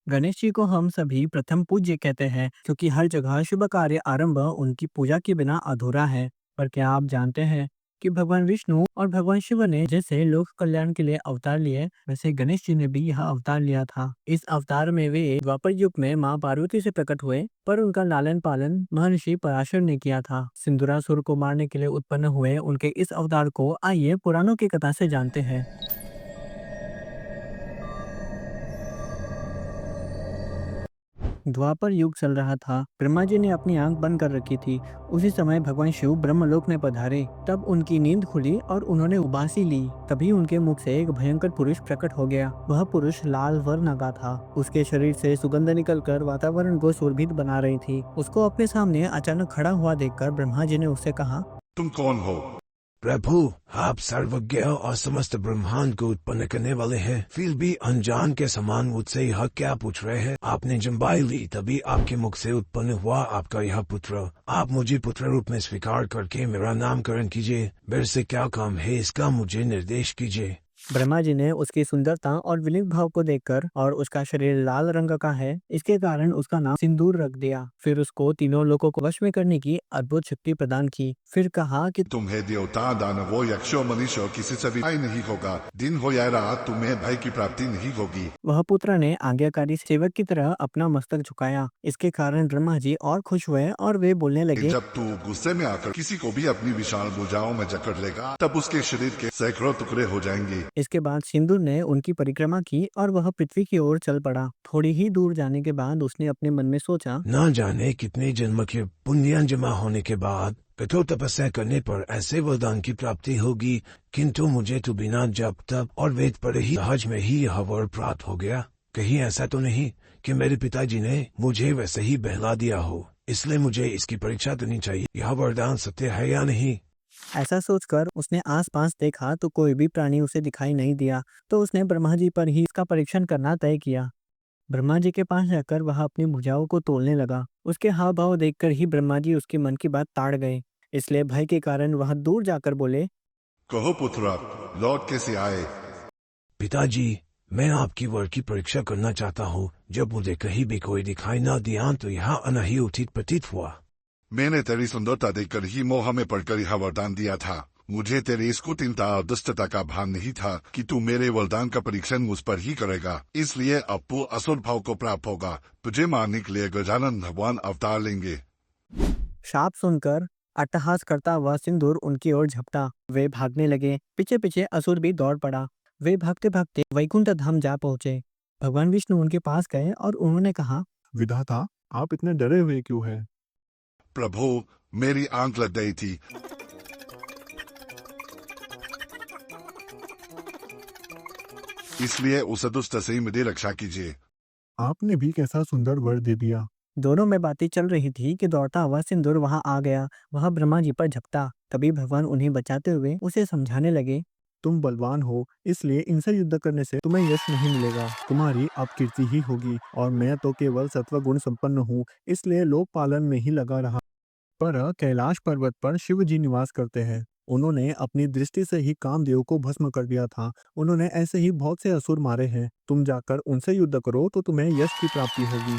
गणेश जी को हम सभी प्रथम पूज्य कहते हैं क्योंकि हर जगह शुभ कार्य आरंभ उनकी पूजा के बिना अधूरा है। पर क्या आप जानते हैं कि भगवान विष्णु और भगवान शिव ने जैसे लोक कल्याण के लिए अवतार लिए, वैसे गणेश जी ने भी यह अवतार लिया था। इस अवतार में वे द्वापर युग में माँ पार्वती से प्रकट हुए, पर उनका लालन पालन महर्षि पराशर ने किया था। सिंदूरासुर को मारने के लिए उत्पन्न हुए उनके इस अवतार को आइए पुराणों की कथा से जानते हैं। द्वापर युग चल रहा था। ब्रह्मा जी ने अपनी आंख बंद कर रखी थी। उसी समय भगवान शिव ब्रह्मलोक में पधारे। तब उनकी नींद खुली और उन्होंने उबासी ली। तभी उनके मुख से एक भयंकर पुरुष प्रकट हो गया। वह पुरुष लाल वर्ण का था। उसके शरीर से सुगंध निकलकर वातावरण को सुरभित बना रही थी। उसको अपने सामने अचानक खड़ा हुआ देखकर ब्रह्मा जी ने उससे कहा, तुम कौन हो? प्रभु, आप सर्वज्ञ और समस्त ब्रह्मांड को उत्पन्न करने वाले हैं, फिर भी अनजान के समान मुझसे यह क्या पूछ रहे हैं? आपने जम्बाई ली, तभी आपके मुख से उत्पन्न हुआ आपका यह पुत्र। आप मुझे पुत्र रूप में स्वीकार करके मेरा नामकरण कीजिए। मेरे से क्या काम है, इसका मुझे निर्देश कीजिए। ब्रह्मा जी ने उसकी सुंदरता और विलित भाव को देखकर और उसका शरीर लाल रंग का है, इसके कारण उसका नाम सिंदूर रख दिया। फिर उसको तीनों लोगों को वश में करने की अद्भुत शक्ति प्रदान की। फिर कहा कि तुम्हें देवता, दानवों, यक्षों, मनुष्यों किसी से भी भय नहीं होगा। दिन हो या रात तुम्हें भय की प्राप्ति नहीं होगी। वह पुत्र ने आज्ञाकारी सेवक की तरह अपना मस्तक झुकाया। इसके कारण ब्रह्मा जी और खुश हुए और वे बोलने लगे, जब तू गुस्से में आकर किसी को भी अपनी विशाल भुजाओं में जकड़ लेगा, तब उसके शरीर के सैकड़ों टुकड़े हो जाएंगे। इसके बाद सिंदूर ने उनकी परिक्रमा की और वह पृथ्वी की ओर चल पड़ा। थोड़ी ही दूर जाने के बाद उसने अपने मन में सोचा, न जाने कितने जन्म के पुण्य जमा होने के बाद कठोर तपस्या करने पर ऐसे वरदान की प्राप्ति होगी, किंतु मुझे तो बिना जप तप और वेद पढ़े ही सहज में ही यह वर प्राप्त हो गया। कहीं ऐसा तो नहीं कि मेरे पिताजी ने मुझे वैसे ही बहला दिया हो, इसलिए मुझे इसकी परीक्षा देनी चाहिए, यह वरदान सत्य है या नहीं। ऐसा सोचकर उसने आसपास देखा तो कोई भी प्राणी उसे दिखाई नहीं दिया। तो उसने ब्रह्मा जी पर ही इसका परीक्षण करना तय किया। ब्रह्मा जी के पास जाकर वह अपनी भुजाओं को तोलने लगा। उसके हाव भाव देखकर ही ब्रह्मा जी उसके मन की बात ताड़ गए। इसलिए भय के कारण वह दूर जाकर बोले, कहो पुत्र, लौट कैसे आए? पिताजी, मैं आपकी वर की परीक्षा करना चाहता हूँ। जब मुझे कहीं भी कोई दिखाई न दिया तो यहाँ आना ही उचित प्रतीत हुआ। मैंने तेरी सुंदरता देखकर ही मोह में पड़कर यह वरदान दिया था। मुझे तेरी इस कुटिलता और दुष्टता का भान नहीं था कि तू मेरे वरदान का परीक्षण मुझ पर ही करेगा। इसलिए अब तू असुर भाव को प्राप्त होगा। तुझे मारने के लिए गजानन भगवान अवतार लेंगे। शाप सुनकर अट्टहास करता हुआ सिंदूर उनकी ओर झपटा। वे भागने लगे। पीछे पीछे असुर भी दौड़ पड़ा। वे भागते भागते वैकुंठ धाम जा पहुंचे। भगवान विष्णु उनके पास गए और उन्होंने कहा, विधाता, आप इतने डरे हुए क्यों हैं? प्रभु, मेरी आंख लग गई थी, इसलिए उस दुष्ट से मेरी रक्षा कीजिए। आपने भी कैसा सुंदर वर दे दिया। दोनों में बातें चल रही थी कि दौड़ता हुआ सिंदूर वहां आ गया। वह ब्रह्मा जी पर झपटा। तभी भगवान उन्हें बचाते हुए उसे समझाने लगे, तुम बलवान हो, इसलिए इनसे युद्ध करने से तुम्हें यश नहीं मिलेगा। तुम्हारी अपकीर्ति ही होगी, और मैं तो केवल सत्व गुण संपन्न हूँ, इसलिए लोक पालन में ही लगा रहा। पर कैलाश पर्वत पर शिव जी निवास करते हैं। उन्होंने अपनी दृष्टि से ही कामदेव को भस्म कर दिया था। उन्होंने ऐसे ही बहुत से असुर मारे हैं। तुम जाकर उनसे युद्ध करो तो तुम्हें यश की प्राप्ति होगी।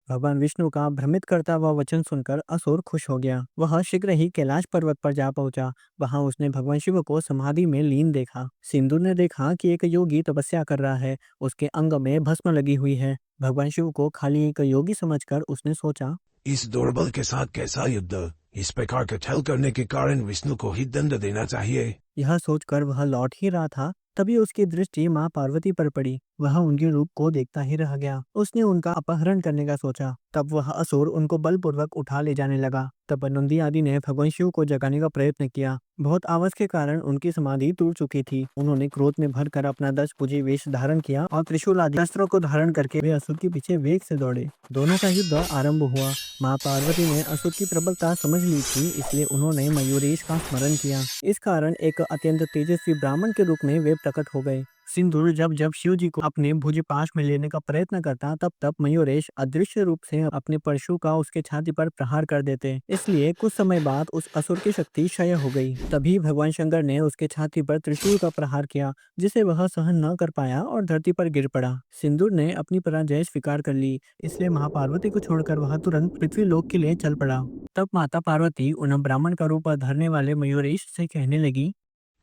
भगवान विष्णु का भ्रमित करता हुआ वचन सुनकर असुर खुश हो गया। वह शीघ्र ही कैलाश पर्वत पर जा पहुंचा। वहां उसने भगवान शिव को समाधि में लीन देखा। सिंदूर ने देखा कि एक योगी तपस्या कर रहा है। उसके अंग में भस्म लगी हुई है। भगवान शिव को खाली एक योगी समझकर उसने सोचा, इस दुर्बल के साथ कैसा युद्ध? इस प्रकार का छल करने के कारण विष्णु को ही दंड देना चाहिए। यह सोचकर वह लौट ही रहा था, तभी उसकी दृष्टि माँ पार्वती पर पड़ी। वह उनके रूप को देखता ही रह गया। उसने उनका अपहरण करने का सोचा। तब वह असुर उनको बलपूर्वक उठा ले जाने लगा। तब नंदी आदि ने भगवान शिव को जगाने का प्रयत्न किया। बहुत आवाज के कारण उनकी समाधि टूट चुकी थी। उन्होंने क्रोध में भरकर अपना 10 भुजी वेश धारण किया और त्रिशूल आदि अस्त्रों को धारण करके वे असुर के पीछे वेग से दौड़े। दोनों का युद्ध आरंभ हुआ। माँ पार्वती ने असुर की प्रबलता समझ ली थी, इसलिए उन्होंने मयूरेश का स्मरण किया। इस कारण एक अत्यंत तेजस्वी ब्राह्मण के रूप में वे प्रकट हो गए। सिंदूर जब जब शिव जी को अपने भुज पाश में लेने का प्रयत्न करता, तब तब मयूरेश अदृश्य रूप से अपने परशु का उसके छाती पर प्रहार कर देते। इसलिए कुछ समय बाद उस असुर की शक्ति क्षय हो गई। तभी भगवान शंकर ने उसके छाती पर त्रिशूल का प्रहार किया, जिसे वह सहन न कर पाया और धरती पर गिर पड़ा। सिंदूर ने अपनी पराजय स्वीकार कर ली, इसलिए महापार्वती को छोड़कर वह तुरंत पृथ्वी लोक के लिए चल पड़ा। तब माता पार्वती उन ब्राह्मण का रूप धरने वाले मयूरेश से कहने लगी।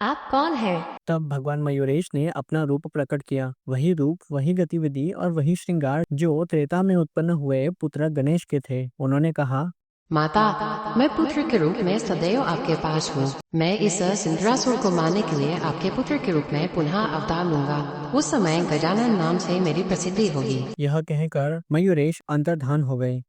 आप कौन है? तब भगवान मयूरेश ने अपना रूप प्रकट किया, वही रूप, वही गतिविधि और वही श्रृंगार जो त्रेता में उत्पन्न हुए पुत्र गणेश के थे। उन्होंने कहा, माता, मैं पुत्र के रूप में सदैव आपके पास हूँ। मैं इस सिंद्रासुर को मारने के लिए आपके पुत्र के रूप में पुनः अवतार लूंगा। उस समय गजानन नाम से मेरी प्रसिद्धि होगी। यह कहकर मयूरेश अंतर्धान हो गए।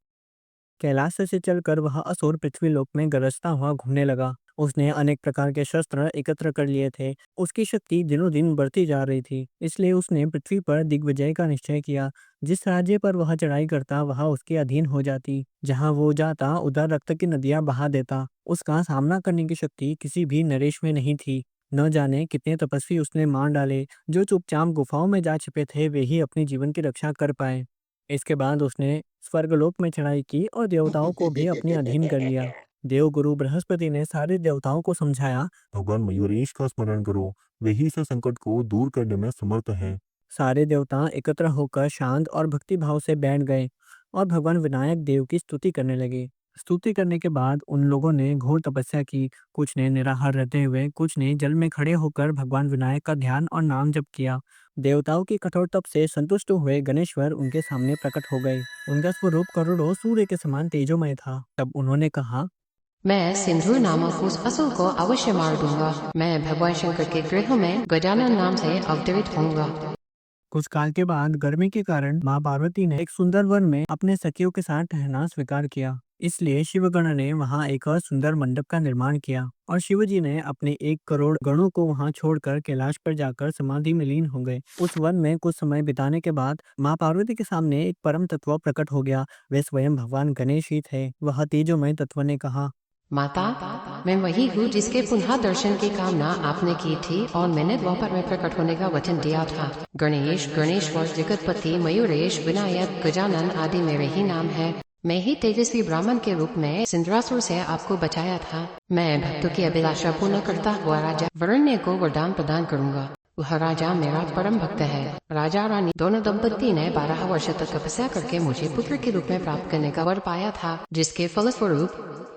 कैलाश से चलकर वह असुर पृथ्वी लोक में गरजता हुआ घूमने लगा। उसने अनेक प्रकार के शस्त्र एकत्र कर लिए थे। उसकी शक्ति दिनों दिन बढ़ती जा रही थी, इसलिए उसने पृथ्वी पर दिग्विजय का निश्चय किया। जिस राज्य पर वह चढ़ाई करता वह उसके अधीन हो जाती। जहाँ वो जाता उधर रक्त की नदियां बहा देता। उसका सामना करने की शक्ति किसी भी नरेश में नहीं थी। न जाने कितने तपस्वी उसने मार डाले। जो चुपचाप गुफाओं में जा छिपे थे वे ही अपने जीवन की रक्षा कर पाए। इसके बाद उसने स्वर्गलोक में चढ़ाई की और देवताओं को भी अपने अधीन कर लिया। देवगुरु बृहस्पति ने सारे देवताओं को समझाया। भगवान मयूरेश का स्मरण करो, वही इस संकट को दूर करने में समर्थ है। सारे देवता एकत्र होकर शांत और भक्ति भाव से बैठ गए और भगवान विनायक देव की स्तुति करने लगे। स्तुति करने के बाद उन लोगों ने घोर तपस्या की। कुछ ने निराहार रहते हुए, कुछ ने जल में खड़े होकर भगवान विनायक का ध्यान और नाम जप किया। देवताओं की कठोर तप से संतुष्ट हुए गणेश्वर उनके सामने प्रकट हो गए। उनका स्वरूप करोड़ों सूर्य के समान तेजोमय था। तब उन्होंने कहा, मैं सिंधु नामक उस असुर को अवश्य मार दूंगा। मैं भगवान शंकर के गृह में गजानन नाम से अवतरित होऊंगा। कुछ काल के बाद गर्मी के कारण माँ पार्वती ने एक सुंदर वन में अपने सखियों के साथ ठहरना स्वीकार किया। इसलिए शिवगण ने वहां एक और सुंदर मंडप का निर्माण किया और शिवजी ने अपने 1 करोड़ गणों को वहां छोड़कर कैलाश पर जाकर समाधि में लीन हो गए। उस वन में कुछ समय बिताने के बाद माँ पार्वती के सामने एक परम तत्व प्रकट हो गया। वे स्वयं भगवान गणेश ही थे। वह तेजोमय तत्व ने कहा, माता, मैं वही हूँ जिसके पुनः दर्शन की कामना आपने की थी और मैंने द्वापर में प्रकट होने का वचन दिया था। गणेश, गणेश्वर, जगतपति, मयूरेश, विनायक, गजानन आदि मेरे ही नाम है। मैं ही तेजस्वी ब्राह्मण के रूप में सिंद्रासुर से आपको बचाया था। मैं भक्तों की अभिलाषा पूर्ण करता हुआ राजा वरण्य को वरदान प्रदान करूंगा। वह राजा मेरा परम भक्त है। राजा रानी दोनों दंपति ने 12 वर्ष तक तपस्या करके मुझे पुत्र के रूप में प्राप्त करने का वर पाया था, जिसके फलस्वरूप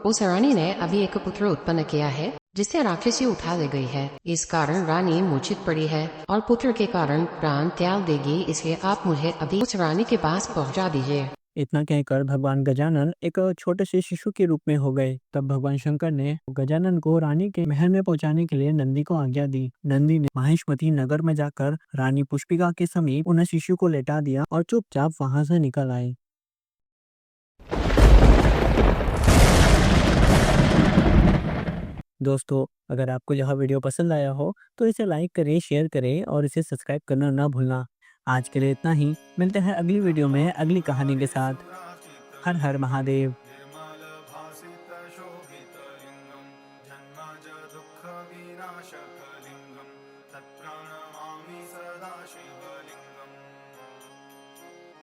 उस रानी ने अभी एक पुत्र उत्पन्न किया है, जिसे राक्षसी उठा ले गई है। इस कारण रानी मूर्छित पड़ी है और पुत्र के कारण प्राण त्याग देगी। इसलिए आप मुझे अभी उस रानी के पास पहुंचा दीजिए। इतना कहकर भगवान गजानन एक छोटे से शिशु के रूप में हो गए। तब भगवान शंकर ने गजानन को रानी के महल में पहुंचाने के लिए नंदी को आज्ञा दी। नंदी ने माहिष्मती नगर में जाकर रानी पुष्पिका के समीप उन शिशु को लेटा दिया और चुपचाप वहां से निकल आए। दोस्तों, अगर आपको यह वीडियो पसंद आया हो तो इसे लाइक करें, शेयर करें और इसे सब्सक्राइब करना ना भूलना। आज के लिए इतना ही। मिलते हैं अगली वीडियो में अगली कहानी के साथ। हर हर महादेव। निर्मलभासितशोभितलिङ्गं जन्मज दुःखविनाशकलिङ्गं तत्प्रणमामि सदा शिवलिङ्गम्।